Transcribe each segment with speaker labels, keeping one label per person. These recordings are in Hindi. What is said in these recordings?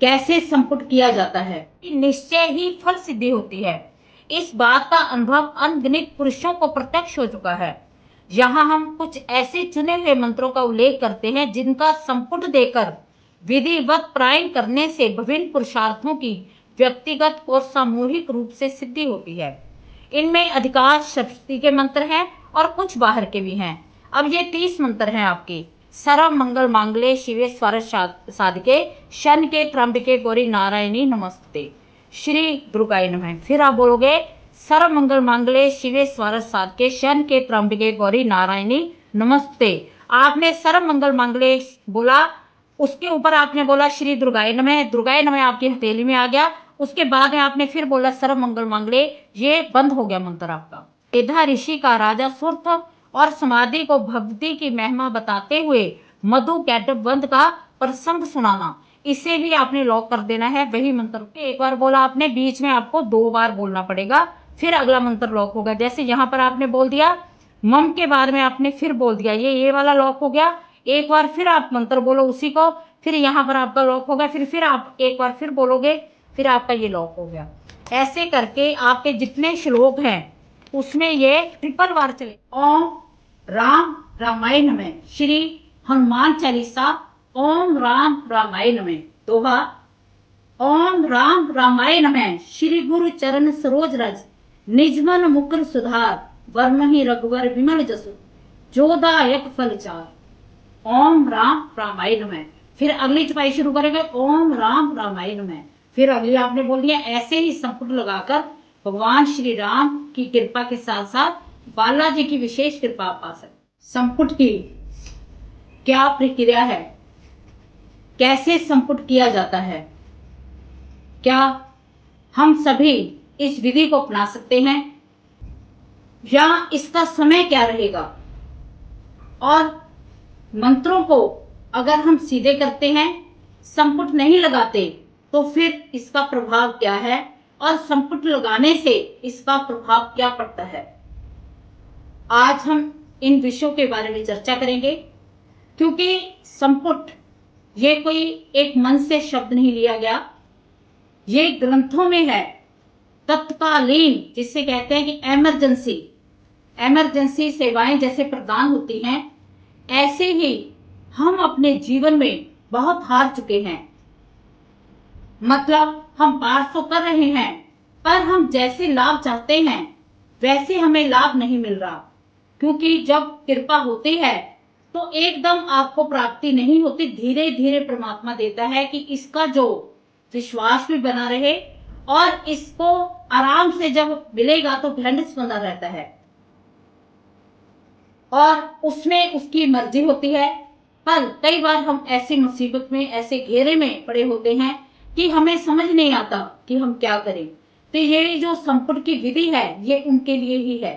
Speaker 1: कैसे संपुट किया जाता है, निश्चय ही फल सिद्धि होती है। इस बात का अनुभव अनगिनत पुरुषों को प्रत्यक्ष हो चुका है। यहाँ हम कुछ ऐसे चुने हुए मंत्रों का उल्लेख करते हैं जिनका संपुट देकर विधिवत पारायण करने से विभिन्न पुरुषार्थों की व्यक्तिगत और सामूहिक रूप से सिद्धि होती है। इनमें अधिकांश शक्ति के मंत्र हैं और कुछ बाहर के भी हैं। अब ये 30 मंत्र हैं आपके। सर्व मंगल मांगल्ये शिवे सर्वार्थ साधिके शरण्ये त्र्यंबके गौरी नारायणी नमस्ते। श्री दुर्गाय नमः। फिर आप बोलोगे सर्व मंगल मांगल्ये शिवे सर्वार्थ साधिके शरण्ये त्र्यंबके गौरी नारायणी नमस्ते। आपने सर्व मंगल मांगल्ये बोला, उसके ऊपर आपने बोला श्री दुर्गाय नमः। दुर्गाय नमः आपकी हथेली में आ गया। उसके बाद में आपने फिर बोला सर्व मंगल मांगल्ये, ये बंद हो गया मंत्र आपका। मेधा ऋषि का राजा सुर्थ और समाधि को भक्ति की महिमा बताते हुए मधु कैटव बंद का प्रसंग सुनाना, इसे भी आपने लॉक कर देना है। वही मंत्र एक बार बोला आपने, बीच में आपको 2 बार बोलना पड़ेगा, फिर अगला मंत्र लॉक होगा। जैसे यहाँ पर आपने बोल दिया मम के बाद में आपने फिर बोल दिया, ये वाला लॉक हो गया। एक बार फिर आप मंत्र बोलो उसी को, फिर यहाँ पर आपका लॉक होगा। फिर आप एक बार फिर बोलोगे, फिर आपका ये लॉक हो गया। ऐसे करके आपके जितने श्लोक हैं उसमें ये ट्रिपल बार चले। ओम राम रामाय नमः। श्री हनुमान चालीसा ओम राम रामाय नमः। दोहा ओम राम रामाय नमः। श्री गुरु चरण सरोज रज निजमन मुकुर सुधार वर्महि रघुवर विमल जसु जोदायक फल चार। ओम राम रामाय नमः। फिर अगली चौपाई शुरू करेंगे ओम राम रामाय नमः। फिर अगली आपने बोल दिया। ऐसे ही संपुट लगाकर भगवान श्री राम की कृपा के साथ साथ बालाजी की विशेष कृपा पा सकते। संपुट की क्या प्रक्रिया है, कैसे संपुट किया जाता है, क्या हम सभी इस विधि को अपना सकते हैं या इसका समय क्या रहेगा, और मंत्रों को अगर हम सीधे करते हैं, संपुट नहीं लगाते, तो फिर इसका प्रभाव क्या है, और संपुट लगाने से इसका प्रभाव क्या पड़ता है। आज हम इन विषयों के बारे में चर्चा करेंगे, क्योंकि संपुट ये कोई एक मन से शब्द नहीं लिया गया, ये ग्रंथों में है। तत्कालीन जिसे कहते हैं कि इमरजेंसी सेवाएं जैसे प्रदान होती हैं, ऐसे ही हम अपने जीवन में बहुत हार चुके हैं। मतलब हम पार तो कर रहे हैं, पर हम जैसे लाभ चाहते हैं वैसे हमें लाभ नहीं मिल रहा। क्योंकि जब कृपा होती है तो एकदम आपको प्राप्ति नहीं होती, धीरे धीरे परमात्मा देता है कि इसका जो विश्वास भी बना रहे, और इसको आराम से जब मिलेगा तो ढंढस बना रहता है, और उसमें उसकी मर्जी होती है। पर कई बार हम ऐसी मुसीबत में, ऐसे घेरे में पड़े होते हैं कि हमें समझ नहीं आता कि हम क्या करें। तो ये जो संपुट की विधि है ये उनके लिए ही है।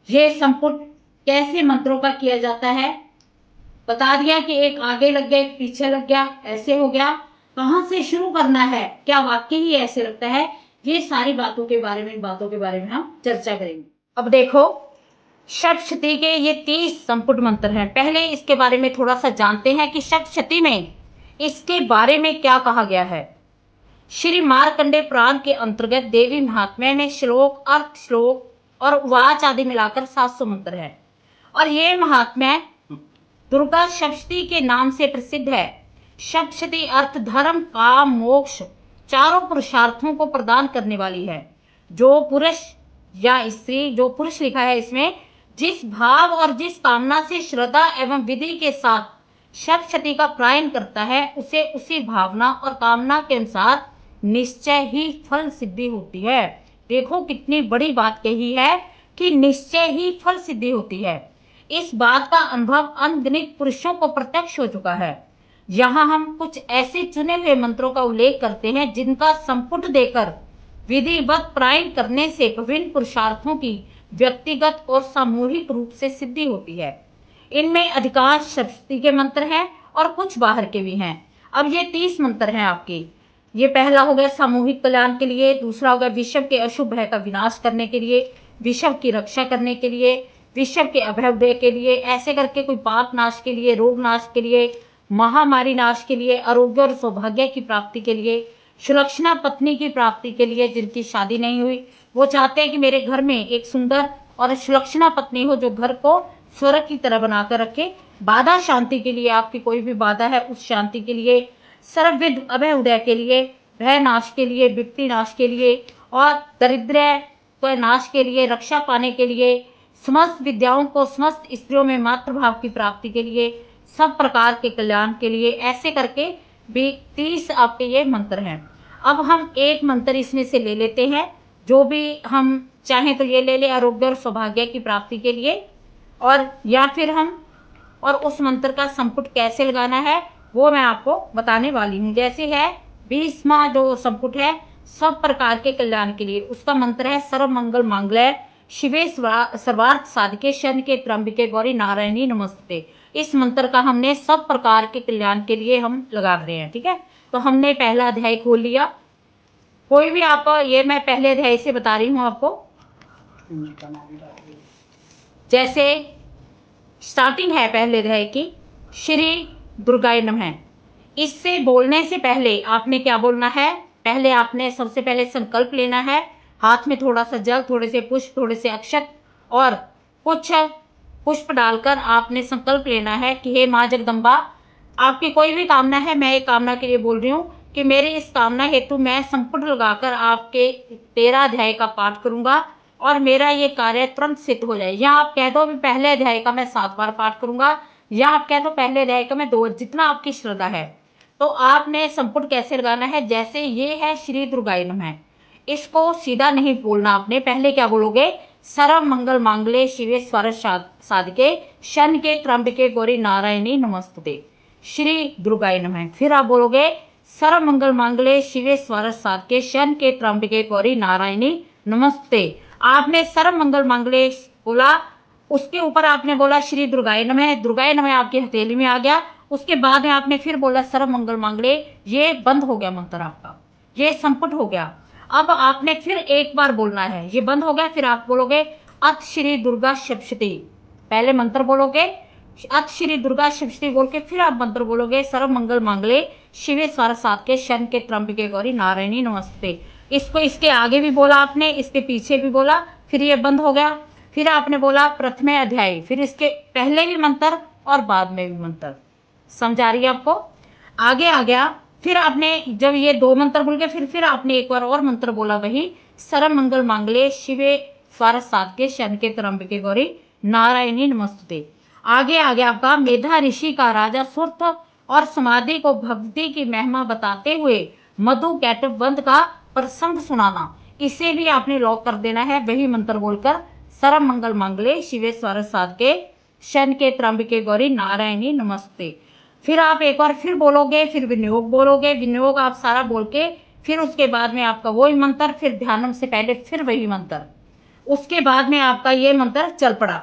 Speaker 1: ये संपुट कैसे मंत्रों का किया जाता है बता दिया कि एक आगे लग गया, एक पीछे लग गया, ऐसे हो गया। कहां से शुरू करना है, क्या वाकई ही ऐसे लगता है, ये सारी बातों के बारे में हम चर्चा करेंगे। अब देखो, सप्तशती के ये 30 संपुट मंत्र हैं। पहले इसके बारे में थोड़ा सा जानते हैं कि सप्तशती में इसके बारे में क्या कहा गया है। श्री मार्कंडेय पुराण के अंतर्गत देवी महात्म्य में श्लोक, अर्थ श्लोक और उवाच आदि मिलाकर 700 मंत्र है। और ये महात्म्य दुर्गा सप्तशती के नाम से प्रसिद्ध है। सप्तशती अर्थ धर्म, काम, मोक्ष चारों पुरुषार्थों को प्रदान करने वाली है। जो पुरुष या स्त्री, जो पुरुष लिखा है इसमें, जिस भाव और जिस कामना से श्रद्धा एवं विधि के साथ सप्तशती का पारायण करता है, उसे उसी भावना और कामना के अनुसार निश्चय ही फल सिद्धि होती है। देखो कितनी बड़ी बात कही है कि निश्चय ही फल सिद्धि होती है। इस बात का अनुभव अनगिनत पुरुषों को प्रत्यक्ष हो चुका है। यहाँ हम कुछ ऐसे चुने हुए मंत्रों का उल्लेख करते हैं जिनका संपुट देकर विधिवत पारायण करने से विभिन्न पुरुषार्थों की व्यक्तिगत और सामूहिक रूप से सिद्धि होती है। इनमें अधिकांश सप्तशती के मंत्र हैं और कुछ बाहर के भी हैं। अब ये 30 मंत्र हैं आपके। ये पहला हो गया सामूहिक कल्याण के लिए, दूसरा हो गया विश्व के अशुभ भय का विनाश करने के लिए, विश्व की रक्षा करने के लिए, विश्व के अभ्युदय के लिए, ऐसे करके कोई पाप नाश के लिए, रोग नाश के लिए, महामारी नाश के लिए, आरोग्य और सौभाग्य की प्राप्ति के लिए, सुलक्षणा पत्नी की प्राप्ति के लिए जिनकी शादी नहीं हुई, वो चाहते हैं कि मेरे घर में एक सुंदर और सुलक्षणा पत्नी हो जो घर को स्वर्ग की तरह बनाकर रखे। बाधा शांति के लिए, आपकी कोई भी बाधा है उस शांति के लिए, सर्वविध अभय उदय के लिए, भय नाश के लिए, विपत्ति नाश के लिए और दरिद्र को नाश के लिए, रक्षा पाने के लिए, समस्त विद्याओं को समस्त स्त्रियों में मातृभाव की प्राप्ति के लिए, सब प्रकार के कल्याण के लिए, ऐसे करके भी 30 आपके ये मंत्र हैं। अब हम एक मंत्र इसमें से ले लेते हैं, जो भी हम चाहें तो ये ले ले आरोग्य और सौभाग्य की प्राप्ति के लिए, और या फिर हम और उस मंत्र का संपुट कैसे लगाना है वो मैं आपको बताने वाली हूँ। जैसे है 20वां जो संपुट है सब प्रकार के कल्याण के लिए, उसका मंत्र है सर्व मंगल मांगल्ये शिवे सर्वार्थ साधके शरण्ये त्र्यंबके गौरी नारायणी नमस्ते। इस मंत्र का हमने सब प्रकार के कल्याण के लिए हम लगा रहे हैं। ठीक है, तो हमने पहला अध्याय खोल लिया। कोई भी आप, ये मैं पहले अध्याय से बता रही हूँ आपको। जैसे स्टार्टिंग है पहले अध्याय की, श्री दुर्गाय नमः। इससे बोलने से पहले आपने क्या बोलना है, पहले आपने सबसे पहले संकल्प लेना है। हाथ में थोड़ा सा जल, थोड़े से पुष्प, थोड़े से अक्षत और कुछ पुष्प डालकर आपने संकल्प लेना है कि हे माँ जगदम्बा, आपकी कोई भी कामना है, मैं एक कामना के लिए बोल रही हूँ कि मेरी इस कामना हेतु मैं संपुट लगाकर आपके 13 अध्याय का पाठ करूंगा और मेरा ये कार्य तुरंत सिद्ध हो जाए। या आप कह दो पहले अध्याय का मैं 7 बार पाठ करूंगा, या आप कह दो पहले अध्याय का मैं 2, जितना आपकी श्रद्धा है। तो आपने संपुट कैसे लगाना है, जैसे ये है श्री दुर्गाय नमः, इसको सीधा नहीं बोलना आपने। पहले क्या बोलोगे, सर्व मंगल मांगल्ये शिवे सर्वार्थ साधके शरण्ये त्र्यंबके गौरी नारायणी नमस्ते, श्री दुर्गाय नमः। फिर आप बोलोगे सर्व मंगल मांगल्ये शिवे सर्वार्थ साधके शरण्ये त्र्यंबके गौरी नारायणी नमस्ते। आपने सर्व मंगल मांगल्ये बोला, उसके ऊपर आपने बोला श्री दुर्गाय नमः, दुर्गाय नमः आपकी हथेली में आ गया। उसके बाद में आपने फिर बोला सर्व मंगल मांगल्ये, ये बंद हो गया मंत्र आपका, ये संपुट हो गया। अब आपने फिर एक बार बोलना है, ये बंद हो गया, फिर आप बोलोगे अथ श्री दुर्गा सप्तशती। पहले मंत्र बोलोगे अथ श्री दुर्गा सप्तशती बोल के फिर आप मंत्र बोलोगे सर्व मंगल मांगल्ये शिवे सर्वार्थ साधके शरण्ये त्र्यंबके गौरी नारायणी नमस्ते। इसको इसके आगे भी बोला आपने, इसके पीछे भी बोला, फिर ये बंद हो गया। फिर आपने बोला प्रथम अध्याय, फिर इसके पहले भी मंत्र और बाद में भी मंत्र। समझ आ रही है आपको? आगे आ गया। फिर आपने जब ये 2 मंत्र बोल के फिर आपने एक बार और मंत्र बोला, वही सर्व मंगल मांगल्ये शिवे सर्वार्थ साधके शरण्ये त्र्यंबके गौरी नारायणी नमस्ते। आगे आ गया आपका मेधा ऋषि का राजा सुर्थ और समाधि को भक्ति की महिमा बताते हुए मधु कैटव बंद का प्रसंग सुनाना, इसे भी आपने लॉक कर देना है वही मंत्र बोलकर सर्व मंगल मांगल्ये शिवे सर्वार्थ साधके शरण्ये त्र्यंबके गौरी नारायणी नमस्ते। फिर आप एक बार फिर बोलोगे, फिर विनियोग बोलोगे, विनियोग आप सारा बोल के फिर उसके बाद में आपका वही मंत्र, फिर ध्यान से पहले फिर वही मंत्र, उसके बाद में आपका ये मंत्र चल पड़ा।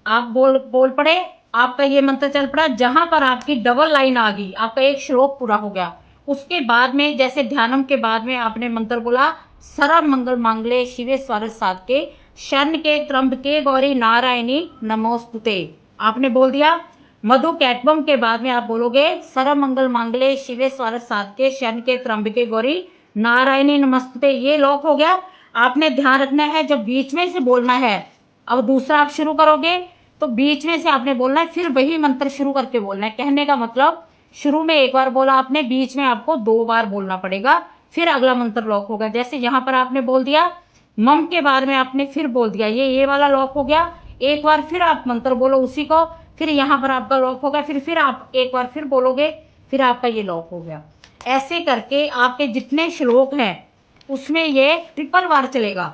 Speaker 1: आप बोल पड़े, आपका ये मंत्र चल पड़ा। जहां पर आपकी डबल लाइन आ गई, आपका एक श्लोक पूरा हो गया। उसके बाद में जैसे ध्यानम के बाद में आपने मंत्र बोला सर्व मंगल मांगल्ये शिवे सर्वार्थ साधके शरण्ये त्र्यंबके गौरी नारायणी नमोस्तुते, आपने बोल दिया। मधु कैटवम के बाद में आप बोलोगे सर्व मंगल मांगल्ये शिवे सर्वार्थ साधके शरण्ये त्र्यंबके गौरी नारायणी नमस्ते, ये लॉक हो गया। आपने ध्यान रखना है जब बीच में से बोलना है, अब दूसरा आप शुरू करोगे तो बीच में से आपने बोलना है, फिर वही मंत्र शुरू करके बोलना है। कहने का मतलब शुरू में एक बार बोला आपने, बीच में आपको 2 बार बोलना पड़ेगा, फिर अगला मंत्र लॉक होगा। जैसे यहाँ पर आपने बोल दिया मम के बाद में आपने फिर बोल दिया, ये वाला लॉक हो गया। एक बार फिर आप मंत्र बोलो उसी को, फिर यहाँ पर आपका लॉक होगा, फिर आप एक बार फिर बोलोगे, फिर आपका ये लॉक हो गया। ऐसे करके आपके जितने श्लोक हैं उसमें ये ट्रिपल बार चलेगा।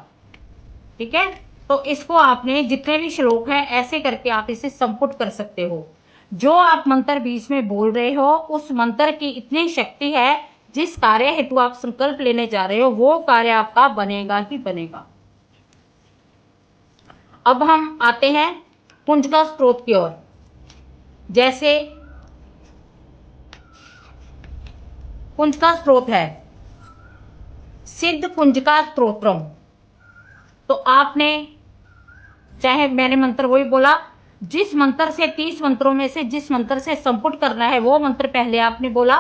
Speaker 1: ठीक है, तो इसको आपने जितने भी श्लोक हैं ऐसे करके आप इसे संपुट कर सकते हो। जो आप मंत्र बीच में बोल रहे हो उस मंत्र की इतनी शक्ति है, जिस कार्य हेतु आप संकल्प लेने जा रहे हो वो कार्य आपका बनेगा ही बनेगा। अब हम आते हैं कुंज का स्रोत की ओर। जैसे कुंज का स्रोत है सिद्ध कुंज का स्त्रोत्रम, तो आपने चाहे मैंने मंत्र वही बोला जिस मंत्र से 30 मंत्रों में से जिस मंत्र से संपुट करना है वो मंत्र पहले आपने बोला,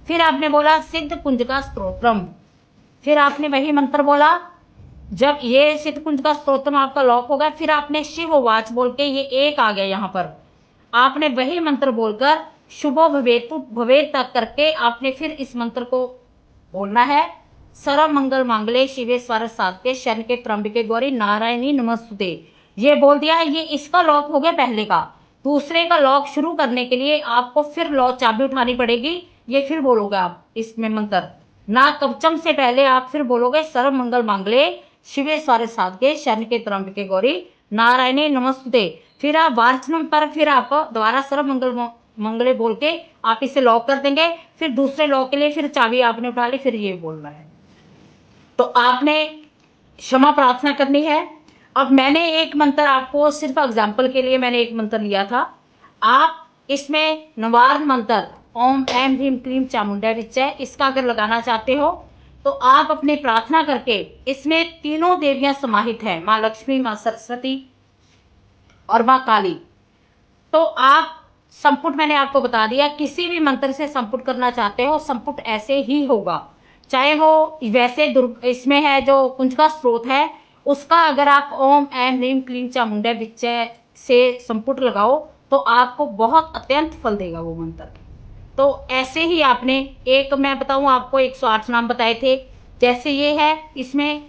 Speaker 1: फिर आपने बोला सिद्ध कुंज का स्तोत्रम, फिर आपने वही मंत्र बोला। जब ये सिद्ध कुंज का स्तोत्रम आपका लॉक हो गया, फिर आपने शिव वाच बोल के ये एक आ गया यहाँ पर, आपने वही मंत्र बोलकर शुभो भवेतु भवेत तक करके आपने फिर इस मंत्र को बोलना है। सर्व मंगल मांगले शिवे स्वार साधके शरण के त्र्यंबके गौरी नारायणी नमस्तुते। ये बोल दिया है, ये इसका लॉक हो गया पहले का। दूसरे का लॉक शुरू करने के लिए आपको फिर लॉक चाबी उठानी पड़ेगी, ये फिर बोलोगे आप इसमें मंत्र। ना कवचम से पहले आप फिर बोलोगे सर्व मंगल मांगले शिवे स्वार साधके शरण के त्र्यंबके गौरी नारायणी नमस्तुते। फिर आप वार्चनम पर फिर आप दोबारा सर्व मंगले बोल के आप इसे लॉक कर देंगे। फिर दूसरे लॉक के लिए फिर चाबी आपने उठा ली, फिर ये बोलना है। तो आपने क्षमा प्रार्थना करनी है। अब मैंने एक मंत्र आपको सिर्फ एग्जाम्पल के लिए मैंने एक मंत्र लिया था। आप इसमें नवार्न मंत्र ओम ऐम ह्रीम क्लीम चामुंडा विच्चय, इसका अगर लगाना चाहते हो तो आप अपनी प्रार्थना करके, इसमें तीनों देवियां समाहित हैं, माँ लक्ष्मी, माँ सरस्वती और माँ काली। तो आप संपुट मैंने आपको बता दिया, किसी भी मंत्र से संपुट करना चाहते हो संपुट ऐसे ही होगा। चाहे वो वैसे इसमें है जो कुंज का स्रोत है उसका अगर आप ओम ऐम ह्रीम क्लीम चामुंडा विच्चय से संपुट लगाओ तो आपको बहुत अत्यंत फल देगा वो मंत्र। तो ऐसे ही आपने एक मैं बताऊं आपको 108 नाम बताए थे, जैसे ये है, इसमें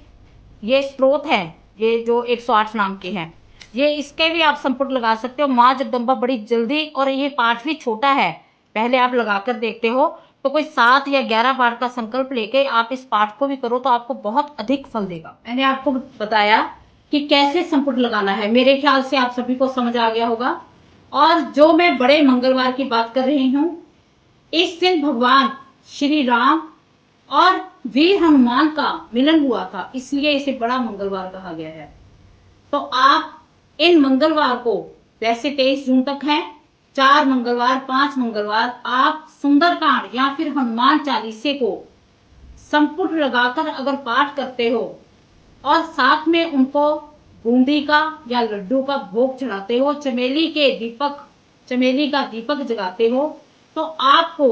Speaker 1: ये स्रोत है, ये जो 108 नाम के हैं, ये इसके भी आप संपुट लगा सकते हो। माँ जगदम्बा बड़ी जल्दी, और ये पाठ भी छोटा है, पहले आप लगाकर देखते हो तो कोई 7 या 11 पाठ का संकल्प लेके आप इस पाठ को भी करो तो आपको बहुत अधिक फल देगा। मैंने आपको बताया कि कैसे संपुट लगाना है, मेरे ख्याल से आप सभी को समझ आ गया होगा। और जो मैं बड़े मंगलवार की बात कर रही हूँ, इस दिन भगवान श्री राम और वीर हनुमान का मिलन हुआ था, इसलिए इसे बड़ा मंगलवार कहा गया है। तो आप इन मंगलवार को, वैसे 23 जून तक है, 4 मंगलवार 5 मंगलवार आप सुंदरकांड या फिर हनुमान चालीसे को संपुट लगाकर अगर पाठ करते हो और साथ में उनको बूंदी का या लड्डू का भोग चढ़ाते हो, चमेली का दीपक जगाते हो, तो आपको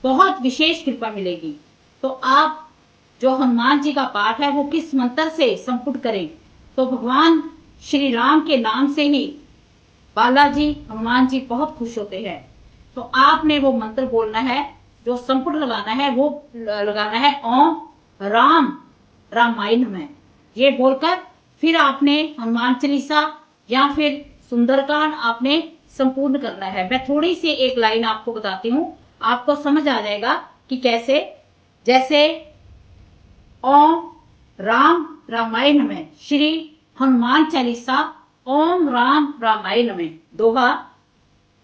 Speaker 1: बहुत विशेष कृपा मिलेगी। तो आप जो हनुमान जी का पाठ है वो किस मंत्र से संपुट करें, तो भगवान श्री राम के नाम से ही बालाजी हनुमान जी बहुत खुश होते हैं। तो आपने वो मंत्र बोलना है, जो संपुट लगाना है वो लगाना है ओम राम रामायण में, ये बोलकर फिर आपने हनुमान चालीसा या फिर सुंदरकांड आपने संपूर्ण करना है। मैं थोड़ी सी एक लाइन आपको बताती हूँ, आपको समझ आ जाएगा कि कैसे। जैसे ओम राम रामायण में श्री हनुमान चालीसा ओम राम रामायण में दोहा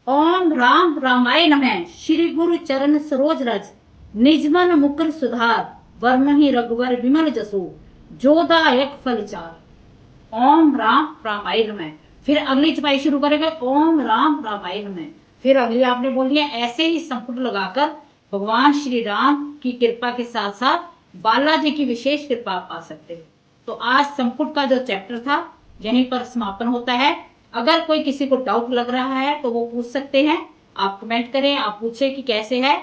Speaker 1: ओम राम रामायण में श्री गुरु चरण सरोज रज निजमन मुकुर सुधार वर्महि रघुवर विमल जसु जोदायक फल चार। ओम राम रामायण में, फिर अगली चौपाई शुरू करेंगे ओम राम रामायण में, फिर अगली आपने बोली है। ऐसे ही संपुट लगाकर भगवान श्री राम की कृपा के साथ साथ बालाजी की विशेष कृपा आप पा सकते हो। तो आज संपुट का जो चैप्टर था यहीं पर समापन होता है। अगर कोई किसी को डाउट लग रहा है तो वो पूछ सकते हैं, आप कमेंट करें, आप पूछे कि कैसे है।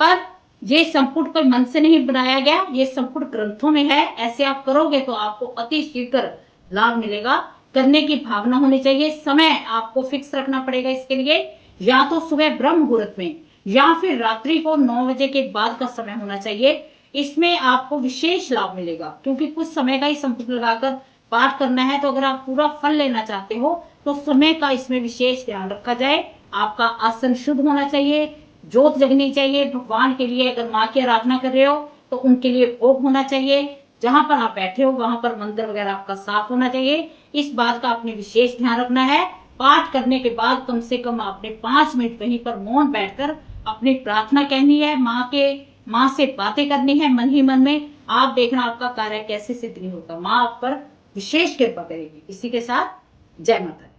Speaker 1: पर ये संपुट कोई मन से नहीं बनाया गया, ये संपुट ग्रंथों में है। ऐसे आप करोगे तो आपको अति शीघ्र लाभ मिलेगा। करने की भावना होनी चाहिए, समय आपको फिक्स रखना पड़ेगा इसके लिए, या तो सुबह ब्रह्म मुहूर्त में या फिर रात्रि को 9 बजे के बाद का समय होना चाहिए। इसमें आपको विशेष लाभ मिलेगा, क्योंकि कुछ समय का ही संपुट लगाकर पाठ करना है। तो अगर आप पूरा फल लेना चाहते हो तो समय का इसमें विशेष ध्यान रखा जाए। आपका आसन शुद्ध होना चाहिए, जोत जगनी चाहिए भगवान के लिए। अगर माँ की आराधना कर रहे हो तो उनके लिए भोग होना चाहिए। जहां पर आप बैठे हो वहां पर मंदिर वगैरह आपका साफ होना चाहिए। इस बात का आपने विशेष ध्यान रखना है। पाठ करने के बाद कम से कम आपने 5 मिनट कहीं पर मौन बैठकर अपनी प्रार्थना कहनी है, माँ से बातें करनी है मन ही मन में। आप देखना आपका कार्य कैसे सिद्ध नहीं होता, माँ आप पर विशेष कृपा करेगी। इसी के साथ जय माता दी।